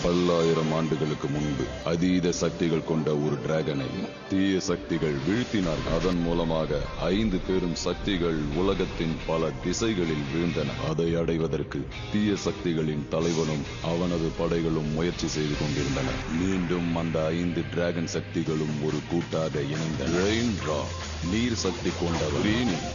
பல்லாயிரம் ஆண்டுகளுக்கு முன்பு அதீத சக்திகள் கொண்ட ஒரு டிராகனை தீய சக்திகள் வீழ்த்தினார்கள். அதன் மூலமாக 5 பெரும் சக்திகள் உலகத்தின் பல திசைகளில் வீழ்ந்தன. அதை அடைவதற்கு தீய சக்திகளின் தலைவனும் அவனது படைகளும் முயற்சி செய்து கொண்டிருந்தனர். மீண்டும் அந்த 5 டிராகன் சக்திகளும் ஒரு கூட்டாக இணைந்த ரெயின்ட்ரா நீர் சக்தி கொண்டவர்,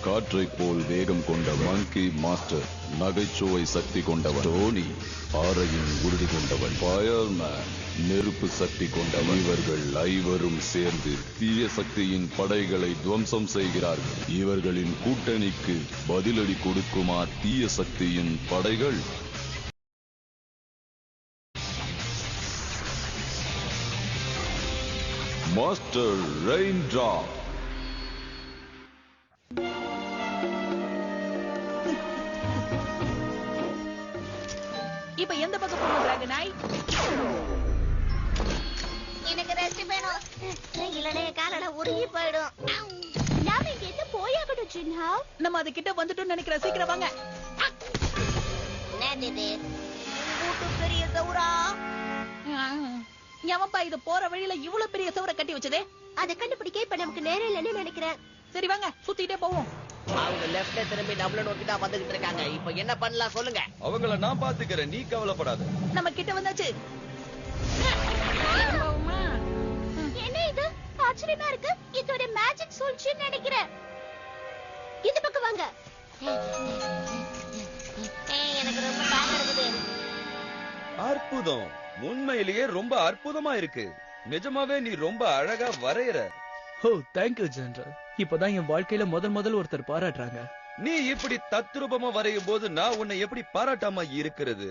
காற்றை போல் வேகம் கொண்டவர், மங்கி மாஸ்டர் நகைச்சுவை சக்தி கொண்டவர், டோனி பாறையின் உறுதி கொண்டவன், ஃபயர்மேன் நெருப்பு சக்தி கொண்டவன். இவர்கள் ஐவரும் சேர்ந்து தீய சக்தியின் படைகளை துவம்சம் செய்கிறார்கள். இவர்களின் கூட்டணிக்கு பதிலடி கொடுக்குமா தீய சக்தியின் படைகள்? மாஸ்டர் ரெயின்ட்ரா. இப்ப எந்த பக்கம் போகணும் டிராகனாய்? எனக்கு ரெஸ்ட் வேணும், இல்லனே காலட உருகி போய்டும். நாம இங்க எது போயாகணும் ஜின்ஹா. நம்ம அது கிட்ட வந்துட்டோம்னு நினைக்கிறேன். சீக்கிரம் வாங்க. என்னது கூட்டு பெரிய சௌரா? எவன்பா இது போற வழியில இவ்வளவு பெரிய சௌர கட்டி வச்சதே? அதை கண்டுபிடிக்க இப்ப நமக்கு நேரம் இல்லைன்னு நினைக்கிறேன். சரி வாங்க சுத்திட்டே போவோம். அவங்க லெஃப்ட்ல திரும்பி நம்மள நோக்கி தான் வந்துகிட்டு இருக்காங்க. இப்போ என்ன பண்ணலாம் சொல்லுங்க. அவங்கள நான் பாத்துக்கிறேன், நீ கவலைப்படாத. நம்ம கிட்ட வந்தாச்சு. என்ன இது ஆச்சரியமா இருக்கு. இது ஒரு மேஜிக் சூழ்ச்சின்னு நினைக்கிறேன். இந்த பக்கம் வாங்க. எனக்கு ரொம்ப பயமா இருக்குது. அற்புதம், உண்மையிலேயே ரொம்ப அற்புதமா இருக்கு. நிஜமாவே நீ ரொம்ப அழகா வரையற. ஓ தேங்க்யூ ஜெனரல். இப்பதான் என் வாழ்க்கையில முதல் ஒருத்தர் பாராட்டுறாங்க. நீ இப்படி தத்ரூபமா வரையும் போது நான் உன்னை எப்படி பாராட்டாம இருக்கிறது?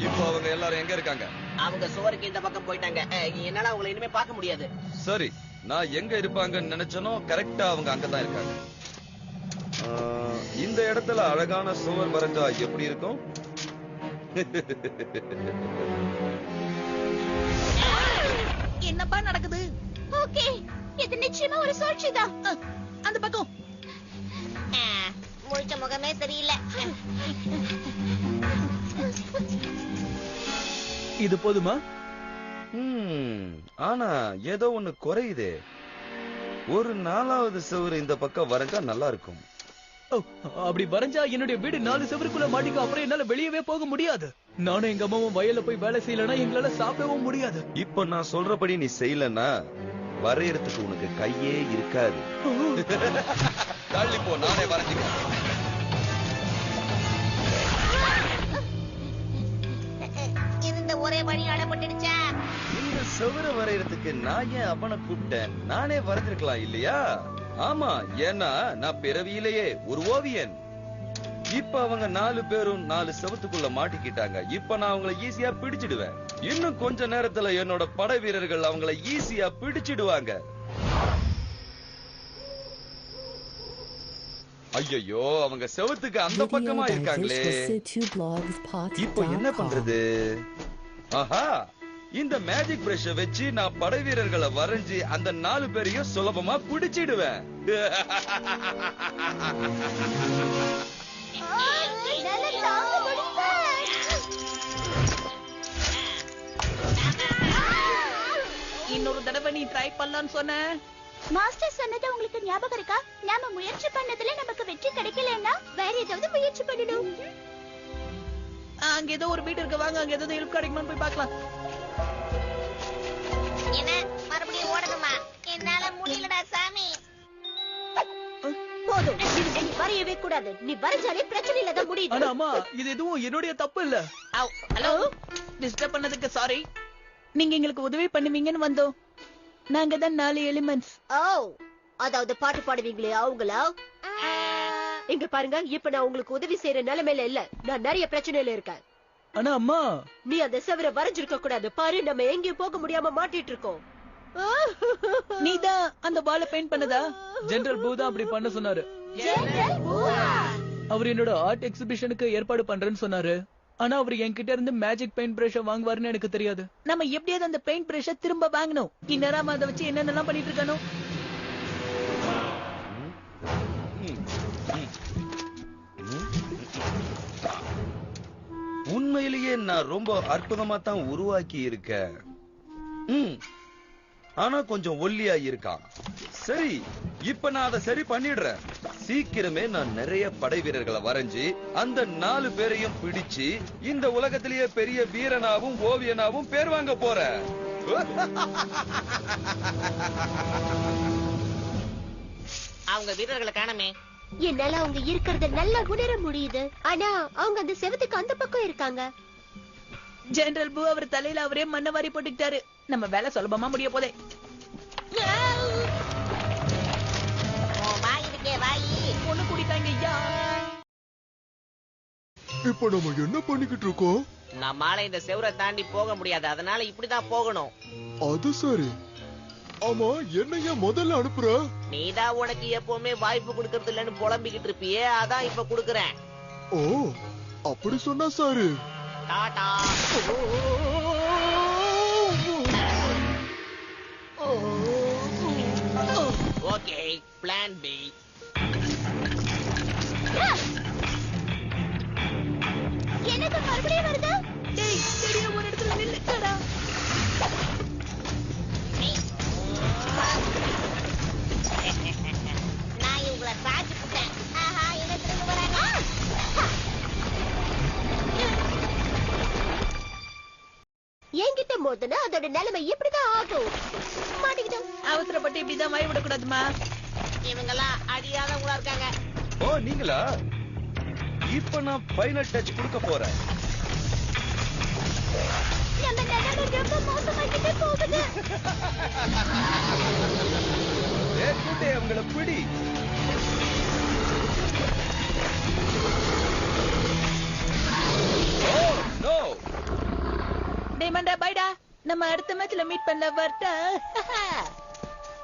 இப்போ அவங்க எல்லாரும் எங்க இருக்காங்க? அவங்க சுவருக்கு இந்த பக்கம் போயிட்டாங்க. என்னால அவங்களை இனிமே பார்க்க முடியாது. சரி, நான் எங்க இருப்பாங்கன்னு நினைச்சனோ கரெக்டா அவங்க அங்கதான் இருக்காங்க. இந்த இடத்துல அழகான சுவர் வரைஞ்சா எப்படி இருக்கும்? என்னப்பா நடக்குது? ஓகே, இது நிச்சயமா ஒரு சூழ்ச்சிதான். அந்த பக்கம் முழிச்ச முகமே சரியில்லை. இது போதுமா? ஆனா ஏதோ ஒண்ணு குறையுதே. ஒரு 4வது சுவர் இந்த பக்கம் வரைஞ்சா நல்லா இருக்கும். அப்படி வரைஞ்சா என்னுடைய வீடு 4 சுவருக்குள்ள மாட்டிக்கும். அப்புறம் என்னால வெளியவே போக முடியாது. நானும் எங்க அம்மாவும் வயல்ல போய் வேலை செய்யலன்னா எங்களால சாப்பிடவும் முடியாது. இப்ப நான் சொல்றபடி நீ செய்யலன்னா வரையறதுக்கு உனக்கு கையே இருக்காது. தள்ளி போ, நானே வரைஞ்சுக்கிறேன். இருந்த ஒரே வழி அடப்பட்டுடுச்சா? இந்த சுவரை வரையறதுக்கு நான் ஏன் அவனை கூப்பிட்டேன்? நானே வரைஞ்சிருக்கலாம் இல்லையா? ஆமா, ஏன்னா நான் பிறவியிலேயே ஒரு ஓவியன். இப்ப அவங்க 4 பேரும் 4 செவத்துக்குள்ள மாட்டிக்கிட்டாங்க. இப்ப நான் அவங்களை ஈஸியா பிடிச்சிடுவேன். இன்னும் கொஞ்ச நேரத்துல என்னோட படை வீரர்கள் அவங்களை ஈஸியா பிடிச்சிடுவாங்க. ஐயோ, அவங்க செவத்துக்கு அந்த பக்கமா இருக்காங்களே. இப்போ என்ன பண்றது? ஆஹா, இந்த மேஜிக் பிரஷ வச்சு நான் படை வீரர்களை வரைஞ்சி அந்த 4 பேரையும் சுலபமா பிடிச்சிடுவேன். இன்னொரு தடவை நீ ட்ரை பண்ணலாம்னு சொன்ன. மாஸ்டர் சொன்னது உங்களுக்கு ஞாபகம் இருக்கா? நாம முயற்சி பண்ணதுல நமக்கு வெற்றி கிடைக்கலன்னா வேற ஏதாவது முயற்சி பண்ணணும். அங்க ஏதோ ஒரு வீடு இருக்கு, வாங்க அங்க ஏதாவது ஹெல்ப் கிடைக்குமான்னு போய் பார்க்கலாம். என்ன மறுபடியும் ஓடணுமா? என்னால முடியலடா சாமி. போதும், நீ வரையவே கூடாது. நீ வரைஞ்சாலே பிரச்சனையில தான் முடியுது. ஆனா அம்மா, இது எதுவும் என்னுடைய தப்பு இல்ல. ஹலோ, டிஸ்டர்ப் பண்ணதுக்கு சாரி. நீங்க எங்களுக்கு உதவி பண்ணுவீங்கன்னு வந்தோம். நாங்க தான் 4 எலிமெண்ட்ஸ். ஓ, அதாவது பாட்டு பாடுவீங்களே அவங்களா? இங்க பாருங்க, இப்ப நான் உங்களுக்கு உதவி செய்யற நிலைமையில இல்ல. நான் நிறைய பிரச்சனையில இருக்கேன். ஆனா அம்மா, நீ அந்த செவரை வரைஞ்சிருக்க கூடாது. பாரு, நம்ம எங்கேயும் போக முடியாம மாட்டிட்டு இருக்கோம். நீதான் அந்த பால பெயிண்ட் பண்ணதா? ஜெனரல் பூ தான் அப்படி பண்ண சொன்னாரு. அவர் என்னோட ஆர்ட் எக்ஸிபிஷனுக்கு ஏற்பாடு பண்றேன்னு சொன்னாரு. ஆனா அவர் என்கிட்ட இருந்து மேஜிக் பெயிண்ட் பிரஷ வாங்குவாருன்னு எனக்கு தெரியாது. நம்ம எப்படியாவது அந்த பெயிண்ட் பிரஷ திரும்ப வாங்கணும். இந்நேரம் அதை வச்சு என்னென்னலாம் பண்ணிட்டு இருக்கானோ. உண்மையிலேயே நான் ரொம்ப அற்புதமா தான் உருவாக்கி இருக்கேன். ஆனா கொஞ்சம் ஒல்லியா இருக்கான். சரி, இப்ப நான் அதை சரி பண்ணிடுறேன். சீக்கிரமே நான் நிறைய படை வீரர்களை வரைஞ்சு அந்த 4 பேரையும் பிடிச்சு இந்த உலகத்திலேயே பெரிய வீரனாவும் ஓவியனாவும் பேர் வாங்க போறேன். அவங்க வீரர்களை காணமே. என்னால அவங்க இருக்கிறத நல்லா உணர முடியுது. ஆனா அவங்க அந்த செவத்துக்கு அந்த பக்கம் இருக்காங்க. ஜெனரல் பூ அவர் தலையில அவரே மண்ணை வாரி போட்டுக்கிட்டாரு. நம்ம வேலை சுலபமா முடிய போதே. வாய் இருக்கே வாயி. ஒண்ணு குடித்தாங்க ஐயா. இப்ப நம்ம என்ன பண்ணிக்கிட்டு இருக்கோம்? நம்மால இந்த செவரை தாண்டி போக முடியாது, அதனால இப்படிதான் போகணும். அது சரி. ஆமா, என்னைய முதல்ல அனுப்புற? நீதான் உனக்கு எப்பவுமே வாய்ப்பு கொடுக்கறது இல்லன்னு புலம்பிக்கிட்டு இருப்பியே, அதான் இப்ப குடுக்கறேன். ஓ, அப்படி சொன்னா sir. Tata. Okay, plan B. எனக்கு மறுபடியும் வருது. டேய், சரியா ஒரு இடத்துல நில்லுங்கடா. நான் இவங்கள சாட்சி போட்டேன். ஆஹா, என்ன திரும்ப வராங்க. என்கிட்ட மோதுனா அதோட நிலைமை இப்படிதான் ஆகும். மாட்டிக்கிட்டோம். அவசரப்பட்டு இப்படிதான் வாய் விடக்கூடாதுமா. இவங்கெல்லாம் அடியாதவங்களா இருக்காங்க. ஓ, நீங்களா? இப்ப நான் ஃபைனல் டச் கொடுக்க போறேன். நம்ம நிலைமை ரொம்ப மோசமாகிட்டே போகுது. ஏற்கனவே அவங்கள பிடி. Oh no. டேய் மண்டா, பைடா. நம்ம அடுத்த மேட்ச்ல மீட் பண்ணல வரட்டா.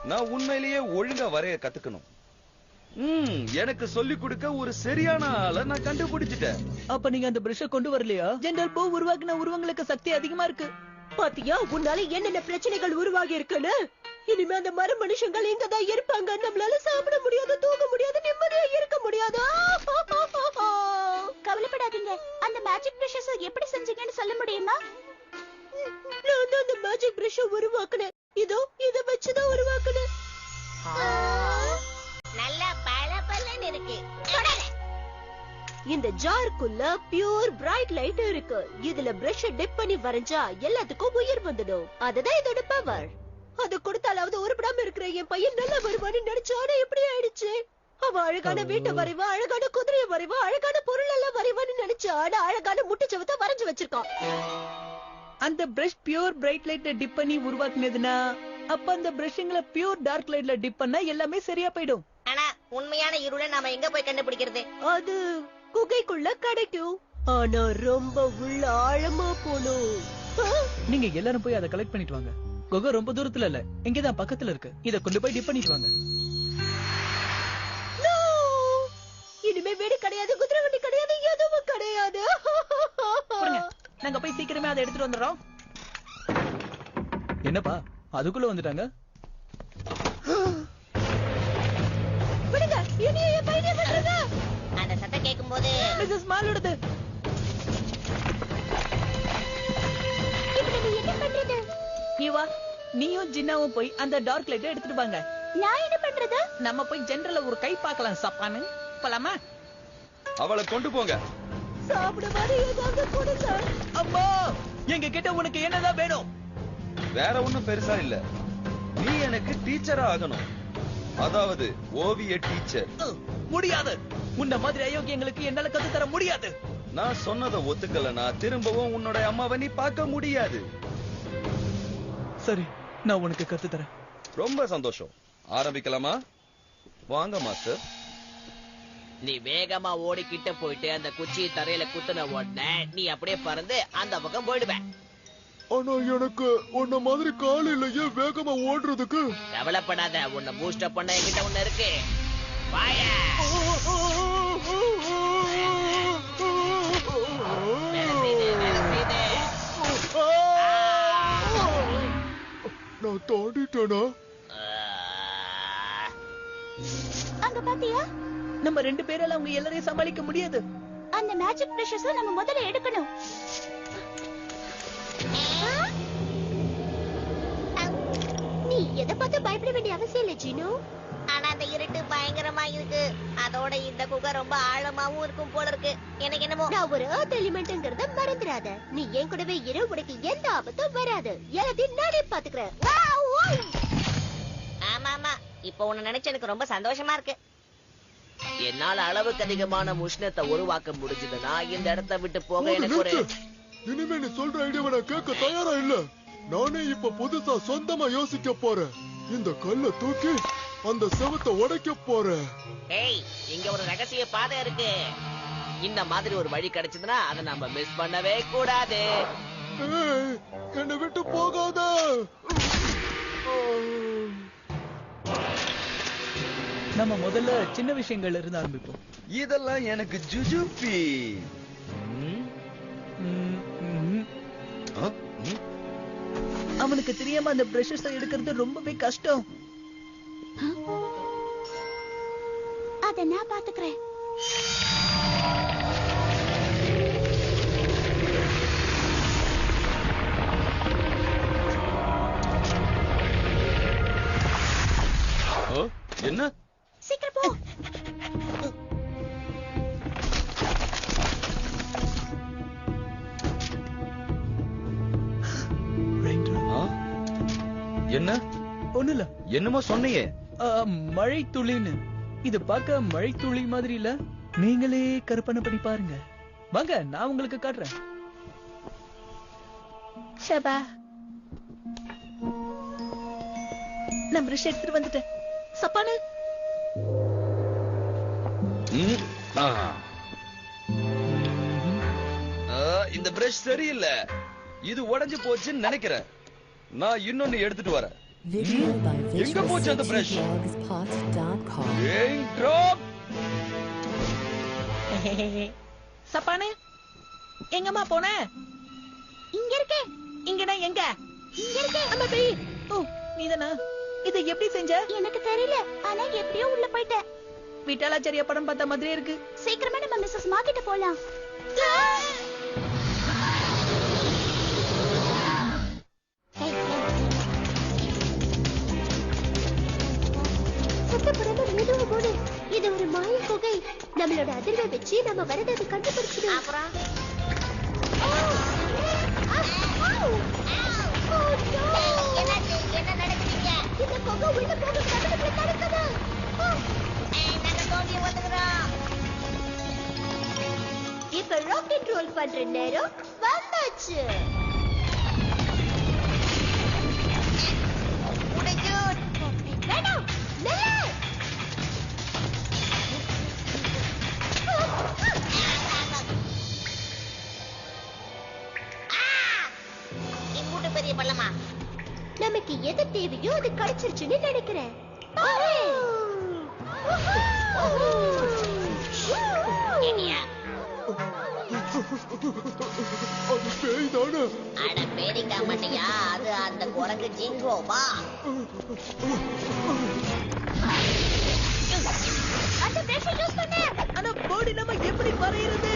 நான் உண்மையிலேயே ஒழுங்கா வரைய கத்துக்கணும். எனக்கு சொல்லிக் கொடுக்க ஒரு சரியான ஆளை நான் கண்டுபிடிச்சிட்டேன். அப்ப நீங்க அந்த பிரஷ கொண்டு வரலையா? ஜெனரல் பூ உருவாக்குன உருவங்களுக்கு சக்தி அதிகமா இருக்கு. பாத்தியா, உன்னால என்னென்ன பிரச்சனைகள் உருவாகி இருக்குன்னு. இனிமே அந்த மர மனுஷங்கள் இங்கதான் இருப்பாங்க. நம்மளால சாப்பிட முடியாது, தூங்க முடியாது, நிம்மதியா இருக்க முடியாது. கவலைப்படாதீங்க. அந்த மேஜிக் பிரஷஸ் எப்படி செஞ்சீங்கன்னு சொல்ல முடியுமா? நான் தான் அந்த மேஜிக் பிரஷ உருவாக்குனேன். இதோ இத வச்சுதான் உருவாக்குனேன். நல்லா பளபளன்னு இருக்கு. இந்த ஜார்க்குள்ள பியூர் பிரைட் லைட் இருக்கு. இதுல பிரஷ் டிப் பண்ணி வரைஞ்சா எல்லாத்துக்கும் உயிர் வந்துடும். அதுதான் இதோட பவர். அது கொடுத்தாலாவது உருப்படாம இருக்கிற என் பையன் நல்லா வருவான்னு நினைச்சா, ஆனா இப்படி ஆயிடுச்சு. அவ அழகான வீட்டை வரைவா, அழகான குதிரையை வரைவா, அழகான பொருள் எல்லாம் வரைவான்னு நினைச்சா, ஆனா அழகான முட்டுச்சவத்தை வரைஞ்சு வச்சிருக்கான். அந்த பிரஷ் பியூர் பிரைட் லைட்ல டிப் பண்ணி உருவாக்குனதுன்னா, அப்ப அந்த பிரஷ்ங்களை பியூர் டார்க் லைட்ல டிப் பண்ணா எல்லாமே சரியா போயிடும். ஆனா உண்மையான இருளை நாம எங்க போய் கண்டுபிடிக்கிறது? அது குகைக்குள்ள கிடைக்கும். ஆனா ரொம்ப உள்ள ஆழமா போணும். நீங்க எல்லாரும் போய் அதை கலெக்ட் பண்ணிட்டு வாங்க. குகை ரொம்ப தூரத்துல இல்ல, இங்கதான் பக்கத்துல இருக்கு. இத கொண்டு போய் டிப் பண்ணிட்டு வாங்க. No! இனிமே வீடு கிடையாது, குதிரை வண்டி கிடையாது, எதுவும் கிடையாது. கொடுங்க, நாங்க போய் சீக்கிரமே அதை எடுத்துட்டு வந்துடுறோம். என்னப்பா அதுக்குள்ள வந்துட்டாங்க? விடுங்க, என்னைய என் பையனை விட்டுருங்க. அந்த சத்தம் கேட்கும் போது மிஸ்ஸஸ் மாலோடது. இப்ப நம்ம என்ன பண்றது? நீவா, நீயும் ஜின்னாவும் போய் அந்த டார்க் லைட்டை எடுத்துட்டு வாங்க. நான் என்ன பண்றது? நம்ம போய் ஜெனரல்ல ஒரு கை பார்க்கலாம். சப்பானு போலாமா? அவளை கொண்டு போங்க. சாப்பிட மாதிரி ஏதாவது கொடுங்க. அம்மா, எங்க கிட்ட உனக்கு என்னதான் வேணும்? வேற ஒண்ணும் பெருசா இல்ல. நீ எனக்கு டீச்சரா ஆகணும். அதாவது ஓவிய டீச்சர். முடியாது. உன்ன மாதிரி அயோக்கியங்களுக்கு என்னால கத்து தர முடியாது. நான் சொன்னதை ஒத்துக்கலனா திரும்பவும் உன்னோட அம்மாவை நீ பார்க்க முடியாது. சரி, நான் உனக்கு கத்து தரேன். ரொம்ப சந்தோஷம். ஆரம்பிக்கலாமா? வாங்க மாஸ்டர். நீ வேகமா ஓடிக்கிட்ட போயிட்டு அந்த குச்சியை தரையில குத்துன உடனே நீ அப்படியே பறந்து அந்த பக்கம் போயிடுவேன். ஆனா எனக்கு உன்ன மாதிரி கால் இல்லையே வேகமா ஓடுறதுக்கு. கவலைப்படாத, உன்னை பூஸ்டப் பண்ண என்கிட்ட ஒண்ணு இருக்கு. வாயா. வேலை செய்து, வேலை செய்து. நான் தாண்டிட்டேனா? அங்க பாத்தியா? நம்ம 2 பேரால அவங்க எல்லாரையும் சமாளிக்க முடியாது. அந்த மேஜிக் பிரஷஸ் நம்ம முதல்ல எடுக்கணும். குகை ரொம்ப ஆழமாவும் இருக்கும் போல இருக்கு. எனக்கு என்னமோ நான் ஒரு எர்த் எலிமெண்ட்ங்கறத மறந்துடாத. நீ என் கூடவே இரு, உனக்கு எந்த ஆபத்தும் வராது. எல்லாத்தையும் நானே பாத்துக்கிறேன். ஆமா ஆமா, இப்போ உன்னை நினைச்சு எனக்கு ரொம்ப சந்தோஷமா இருக்கு. என்னால அளவுக்கு அதிகமான உஷ்ணத்தை உருவாக்க முடிஞ்சதுன்னா இந்த இடத்தை விட்டு போக எனக்கு ஒரு இனிமே நீ சொல்ற ஐடியாவை நான் கேட்க தயாரா இல்ல. நானே இப்ப புதுசா சொந்தமா யோசிக்க போறேன். இந்த கல்லை தூக்கி அந்த செவத்தை உடைக்க போறேன். ஏய், இங்க ஒரு ரகசிய பாதை இருக்கு. இந்த மாதிரி ஒரு வழி கிடைச்சதுன்னா அதை நம்ம மிஸ் பண்ணவே கூடாது. ஏய், என்னை விட்டு போகாத. நம்ம முதல்ல சின்ன விஷயங்கள்ல இருந்து ஆரம்பிப்போம். இதெல்லாம் எனக்கு ஜுஜுபி. அவனுக்கு தெரியாம அந்த பிரஷஸ் எடுக்கிறது ரொம்பவே கஷ்டம். அத நான் பாத்துக்கிறேன். என்ன? சீக்கிரம் போ. என்ன? ஒண்ணு இல்ல. என்னமோ சொன்னியே. மழை துளின்னு. இது பார்க்க மழை துளி மாதிரி இல்ல. நீங்களே கற்பனை பண்ணி பாருங்க. வாங்க, நான் உங்களுக்கு காட்டுறேன். ஷபா, நான் பிரஷ் எடுத்துட்டு வந்துட்டேன். சப்பானு, இந்த பிரஷ் சரியில்லை. இது உடைஞ்சு போச்சுன்னு நினைக்கிறேன். நான் இன்னொன்னு எடுத்துட்டு வரேன். எங்க போச்சு அந்த பிரஷ்? சப்பானு, எங்கம்மா போன? இங்க இருக்கே. இங்கடா எங்க? இங்க இருக்கே. அம்மா போய். ஓ, நீதானா? இதை எப்படி செஞ்ச? எனக்கு தெரியல, ஆனா எப்படியோ உள்ள போயிட்டேன். விட்டாலாச்சாரிய படம் பார்த்த மாதிரியே இருக்கு. சீக்கிரமா நம்ம மிஸ்ஸஸ் மார்க்கிட்ட போலாம். இது ஒரு மாய குகை. நம்மளோட அதிர்வை வச்சு நம்ம வரதை கண்டுபிடிச்சிடும். அப்புறம் என்ன நடக்குதுங்க? இந்த குகை உள்ள போக கடவுளை தடுக்குது. நாங்க தோண்டி வந்துக்கிறோம். இப்ப ராக்கெட் ரோல் பண்ற நேரம் வந்தாச்சு. வேணாம், நில்லு. இங்கூட்டு பெரிய பள்ளமா? நமக்கு எது தேவையோ அது கிடைச்சிருச்சுன்னு நினைக்கிறேன். ஏனியா? அது பேய் தானே? அட பேரிக்கா மாட்டியா? அது அந்த குரங்கு ஜிங்கோ. வா. அந்த பிரஷ் யூஸ் பண்ணு. ஆனா போடி நம்ம எப்படி வரையிறது?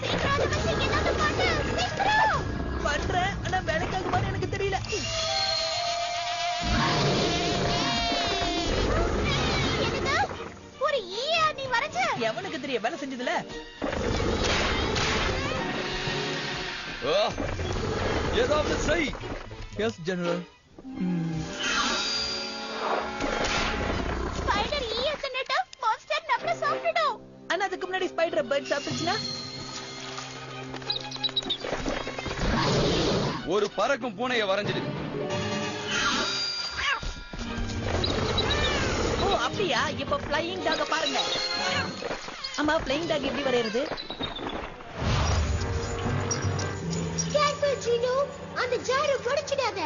சீக்கிரம் அதை வச்சு ஏதாவது பண்ணு. சீக்கிரம் பண்றேன், ஆனா வேலைக்காகுமான்னு எனக்கு தெரியல. என்னது? ஒரு ஈயா நீ வரைஞ்ச? எவனுக்கு தெரிய வேலை செஞ்சதுல? ஏதாவது செய். S general. ஸ்பைடர் ஈயா தின்னுட்டு மான்ஸ்டர் நம்மள சாப்பிட்டுடும். ஆனா அதுக்கு முன்னாடி ஸ்பைடர் பர்ட் சாப்பிட்டுச்சுன்னா? ஒரு பறக்கும் பூனையை வரைஞ்சிடு. ஓ அப்படியா? இப்ப ஃப்ளையிங் டாக பாருங்க. அம்மா, ஃப்ளையிங் டாக் எப்படி வரையறது? கேர்ஃபுல் ஜீனோ, அந்த ஜாரை உடைச்சிடாத.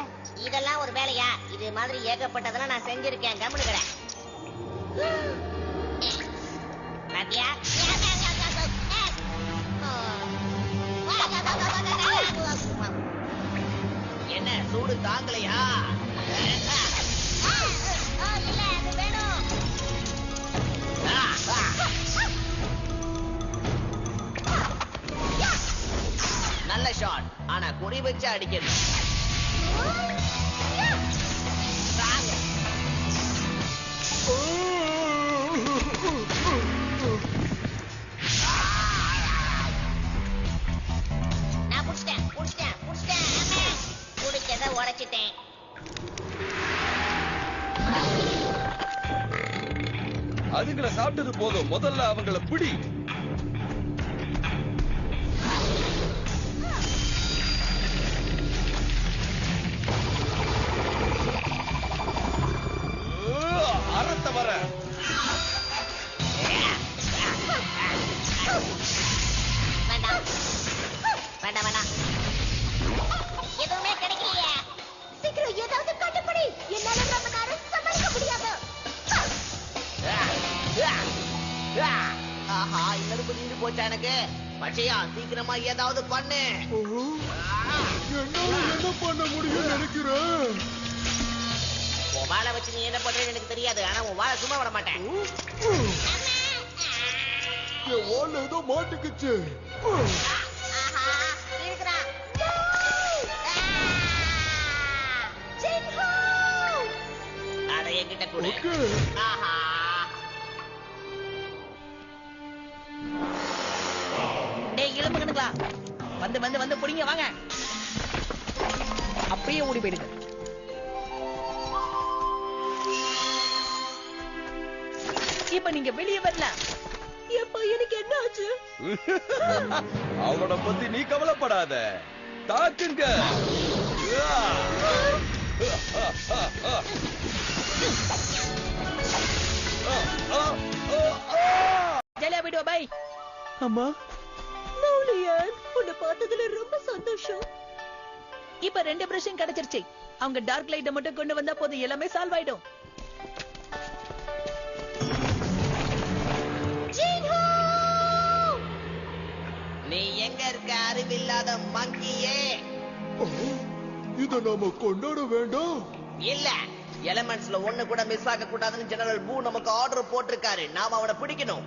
இதெல்லாம் ஒரு வேலையா? இது மாதிரி ஏகப்பட்டதெல்லாம் நான் செஞ்சிருக்கேன். கவனிக்கிறேன். பாத்தியா? என்ன சூடு தாங்கலையா? இல்ல, அது வேணும். நல்ல ஷாட், ஆனா குறி வச்சு அடிக்கணும். பிடிச்சிட்டேன். அதுங்களை சாப்பிட்டது போதும், முதல்ல அவங்கள பிடி. அரத்த வர வேண்டாம் வேண்டாம் வேண்டாம், எதுவுமே கிடைக்கலையே. சீக்கிரம் ஏதாவது கண்டுபிடி. என்னால ரொம்ப நேரம் சமாளிக்க முடியாது. ஆஹா, இன்னொரு புரிஞ்சு போச்சா எனக்கு. பச்சையா, சீக்கிரமா ஏதாவது பண்ணு. என்னால என்ன பண்ண முடியும் நினைக்கிறேன்? உன் வாழை வச்சு நீ என்ன பண்றேன்னு எனக்கு தெரியாது, ஆனா உன் வாழை சும்மா விட மாட்டேன். என் வால்ல ஏதோ மாட்டுக்குச்சு. ஆஹா, இருக்கிறான். ஜின்ஹோ! அதை என்கிட்ட கொடு. ஓகே. ஆஹா, டேய் இளம்புகனுங்களா, வந்து வந்து வந்து புடிங்க வாங்க. அப்படியே ஓடி போயிடுங்க. இப்ப நீங்க வெளியே வரலாம். என் பையனுக்கு என்ன ஆச்சு? அவனை பத்தி நீ கவலைப்படாத. தாக்குங்க. ஜலியா போயிட்டு வா, பை. அம்மா, மௌலியன், உன்னை பார்த்ததுல ரொம்ப சந்தோஷம். இப்ப 2 பிரஷும் கிடைச்சிருச்சு. அவங்க டார்க் லைட்டை மட்டும் கொண்டு வந்தா போதும், எல்லாமே சால்வ் ஆயிடும். ஜின்ஹோ! நீ எங்க இருக்க அறிவில்லாத மங்கியே? இத நாம கொண்டாட வேண்டாம். இல்ல, எலிமெண்ட்ஸ்ல ஒண்ணு கூட மிஸ் ஆக கூடாதுன்னு ஜெனரல் பூ நமக்கு ஆர்டர் போட்டிருக்காரு. நாம அவனை பிடிக்கணும்.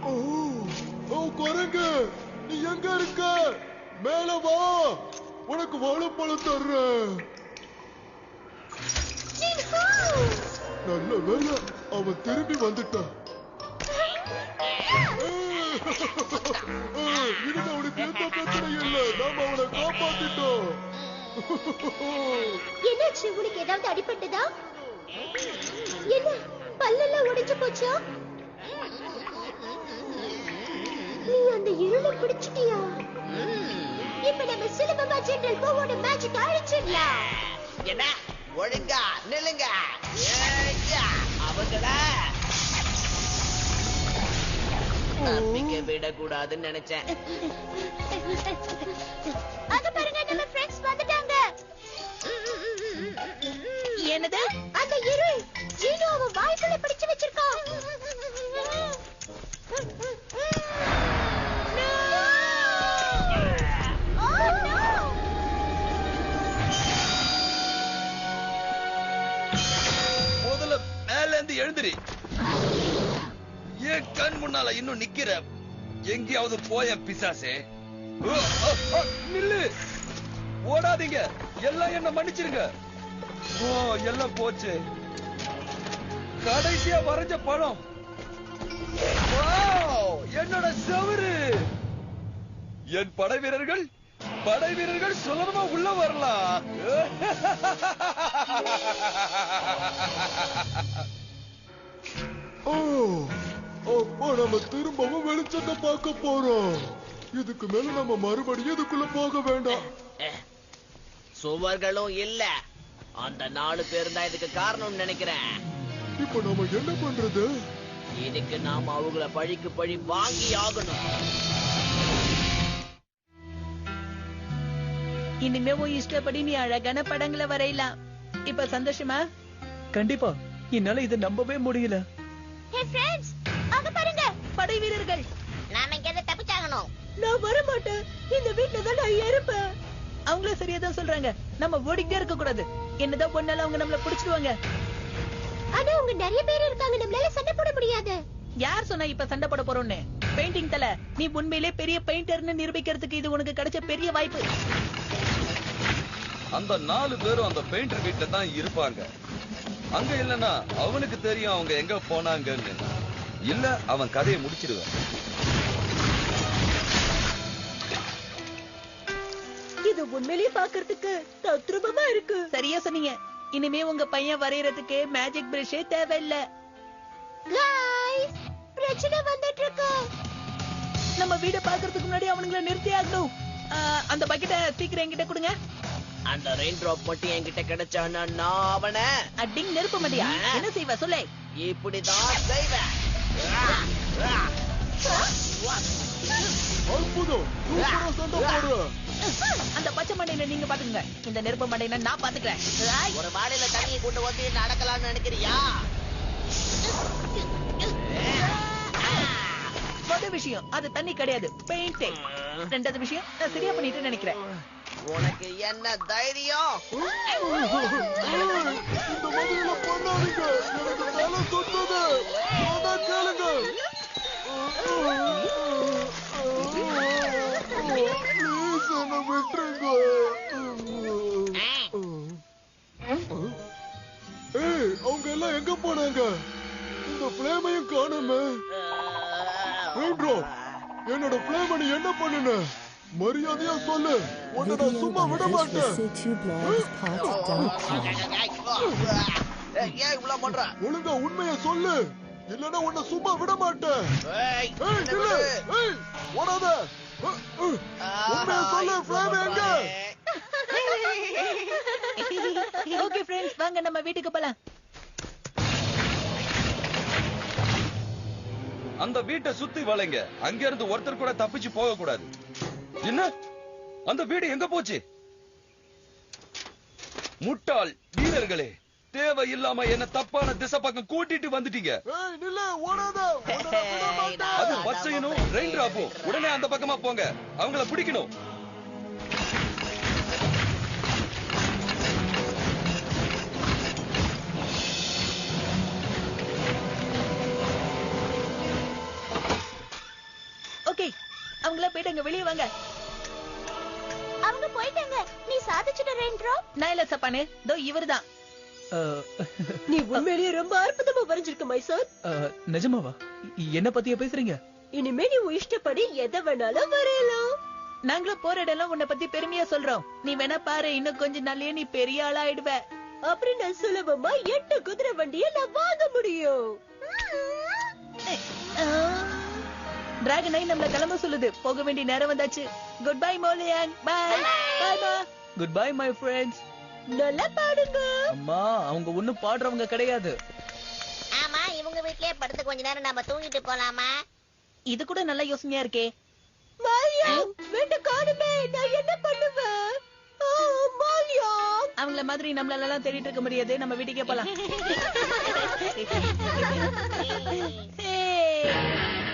குரங்கு, நீ எங்க இருக்க? மேல வா, உனக்கு வாழைப்பழம் தர்றேன். ஜின்ஹோ! நல்ல வேலை, அவன் திரும்பி வந்துட்டான். இனிமே அவனுக்கு எந்த பிரச்சனையும் இல்ல, நாம அவனை காப்பாத்திட்டோம். என்னாச்சு? உனக்கு ஏதாவது அடிபட்டதா? என்ன, பல்லெல்லாம் உடைஞ்சு போச்சா? நீ அந்த இருளை பிடிச்சிட்டியா? இப்ப நம்ம சுலபமா ஜெனரல் பூவோட மேஜிக் அழிச்சிடலாம். என்ன, ஒழுங்கா நில்லுங்க. ஏய்யா, அவங்கள தப்பிக்க விடக்கூடாதுன்னு நினைச்சேன். அத பாருங்க, நம்ம ஃப்ரெண்ட்ஸ் வந்துட்டாங்க. என்னது? அந்த இருள் ஜீனோ அவன் வாய்க்குள்ள பிடிச்சு வச்சிருக்கான். முதல்ல மேல இருந்து எழுந்திரி. என் கண் முன்னால இன்னும் நிக்கிற. எங்கேயாவது போய பிசாசே. நில்லு, ஓடாதீங்க. எல்லாம் என்ன மன்னிச்சிருங்க. எல்லாம் போச்சு. கடைசியா வரைஞ்ச படம். என்னோட செவுரு. என் படை வீரர்கள் சுலபமா உள்ள வரலாம். அப்போ நம்ம திரும்பவும் வெளிச்சத்தை பார்க்க போறோம். இதுக்கு மேல நம்ம மறுபடியும் இதுக்குள்ள போக வேண்டாம். சுவர்களும் இல்ல. அந்த 4 பேர் தான் இதுக்கு காரணம்னு நினைக்கிறேன். இப்போ நாம என்ன பண்றது? இதுக்கு நாம அவங்கள பழிக்கு பழி வாங்கி ஆகணும். இனிமே உன் இஷ்டப்படி நீ அழகான படங்களை வரையலாம். இப்ப சந்தோஷமா? கண்டிப்பா. என்னால இதை நம்பவே முடியல. ஹே ஃப்ரெண்ட்ஸ், அங்க பாருங்க, படை வீரர்கள். நாம இங்க இருந்து தப்பிச்சாகணும். நான் வர மாட்டேன். இந்த வீட்டுல தான் நான் இருப்பேன். அவங்கள சரியா தான் சொல்றாங்க. நம்ம ஓடிக்கிட்டே இருக்க கூடாது. என்னதான் பண்ணாலும் அவங்க நம்மள பிடிச்சிடுவாங்க. ஆனா அவங்க நிறைய பேர் இருக்காங்க, நம்மளால சண்டை போட முடியாது. யார் சொன்னா இப்ப சண்டை போட போறோம்னு? பெயிண்டிங் தல, நீ உண்மையிலே பெரிய பெயிண்டர்னு நிரூபிக்கிறதுக்கு இது உனக்கு கிடைச்ச பெரிய வாய்ப்பு. அந்த 4 பேரும் அந்த பெயிண்டர் வீட்டுல தான் இருப்பாங்க. அங்க இல்லனா அவனுக்கு தெரியும் அவங்க எங்க போனாங்கன்னு. இல்ல அவன் கதையை முடிச்சிடுவான். இது உண்மையிலேயே பாக்குறதுக்கு தத்ரூபமா இருக்கு. சரியா சொன்னீங்க. இனிமே உங்க பையன் வரையறதுக்கு மேஜிக் பிரஷே தேவையில்ல. Guys, பிரச்சனை வந்துட்டு இருக்கு. நம்ம வீட பாக்குறதுக்கு முன்னாடி அவனுங்களை நிறுத்தி ஆகணும். அந்த பக்கெட்ட சீக்கிரம் என்கிட்ட கொடுங்க. அந்த ரெயின் டிராப் மட்டும் என்கிட்ட கிடைச்சானா நான் அவனை அடிங் நெருப்பு மதியா என்ன செய்வ சொல்லு. இப்படிதான் செய்வேன். அற்புதம், சூப்பரா சண்டை போடுற. அந்த பச்சை மண்டையில நீங்க பாத்துக்கங்க, இந்த நெருப்பு மண்டையில நான் பாத்துக்கிறேன். ஒரு வாளில தண்ணியை கொண்டு வந்து நடக்கலாம்னு நினைக்கிறியா? முதல் விஷயம் அது தண்ணி கிடையாது, பெயிண்ட். ரெண்டாவது விஷயம் நான் சரியா பண்ணிட்டு நினைக்கிறேன். உனக்கு என்ன தைரியம்? இந்த மாதிரி எல்லாம் பண்ணாதீங்க, எனக்கு தலை சுத்துது. அதான் கேளுங்க. Please, என்னை விட்டுருங்க. ஏய், அவங்க எல்லாம் எங்க போனாங்க? இந்த பிளேமையும் காணுமே. என்னோட பிளேம நீ என்ன பண்ணுன? மரியாதையா சொல்லு, உன்னை நான் சும்மா விட மாட்டேன். ஏன் இவ்வளவு பண்ற? ஒழுங்கா உண்மைய சொல்லு, இல்லன்னா உன்னை சும்மா விட மாட்டேன். ஏய், ஏய், நில்லு. ஏய், ஓடாத. உண்மைய சொல்லு, பிளேம் எங்க? ஓகே ஃப்ரெண்ட்ஸ், வாங்க நம்ம வீட்டுக்கு போலாம். அந்த வீட்டை சுத்தி வளைங்க. அங்க இருந்து ஒருத்தர் கூட தப்பிச்சு போக கூடாது. என்ன, அந்த வீடு எங்க போச்சு? முட்டாள் வீரர்களே, தேவையில்லாம என்ன தப்பான திசை பக்கம் கூட்டிட்டு வந்துட்டீங்க. ஏய், நில்லு, ஓடாத. உன்னை நான் விட மாட்டேன். அது பச்சையனும் ரெயின் டிராப்பும். உடனே அந்த பக்கமா போங்க, அவங்கள பிடிக்கணும். ஓகே, அவங்கள போயிட்டு வெளியே வாங்க. அவங்க போயிட்டாங்க. நீ சாதிச்சிட்ட ரெயின்ட்ரோ. நான் இல்ல சப்பானு, தோ இவர்தான். நீ உண்மையிலேயே ரொம்ப அற்புதமா வரைஞ்சிருக்க மைசோன். நிஜமாவா? என்ன பத்தியா பேசுறீங்க? இனிமே நீ உன் இஷ்டப்படி எதை வேணாலும் வரையலாம். நாங்களும் போற இடம் உன்னை பத்தி பெருமையா சொல்றோம். நீ வேணா பாரு, இன்னும் கொஞ்ச நாள்லயே நீ பெரிய ஆளா ஆயிடுவ. அப்படி நான் சுலபமா 8 குதிரை வண்டியை நான் வாங்க முடியும். டிராகனை நம்மள கிளம்ப சொல்லுது. போக வேண்டிய நேரம் வந்தாச்சு. குட் பை மோலியாங். பை பை மா. Good bye my friends. நல்லா பாடுங்க. அம்மா, அவங்க ஒண்ணும் பாடுறவங்க கிடையாது. ஆமா, இவங்க வீட்லயே படுத்து கொஞ்ச நேரம் நாம தூங்கிட்டு போலாமா? இது கூட நல்ல யோசனையா இருக்கே. மாலியா, வீட்டை காணுமே, நான் என்ன பண்ணுவேன்? மாலியா, அவங்கள மாதிரி நம்மளால எல்லாம் தேடிட்டு இருக்க முடியாது. நம்ம வீட்டுக்கே போலாம். Hey.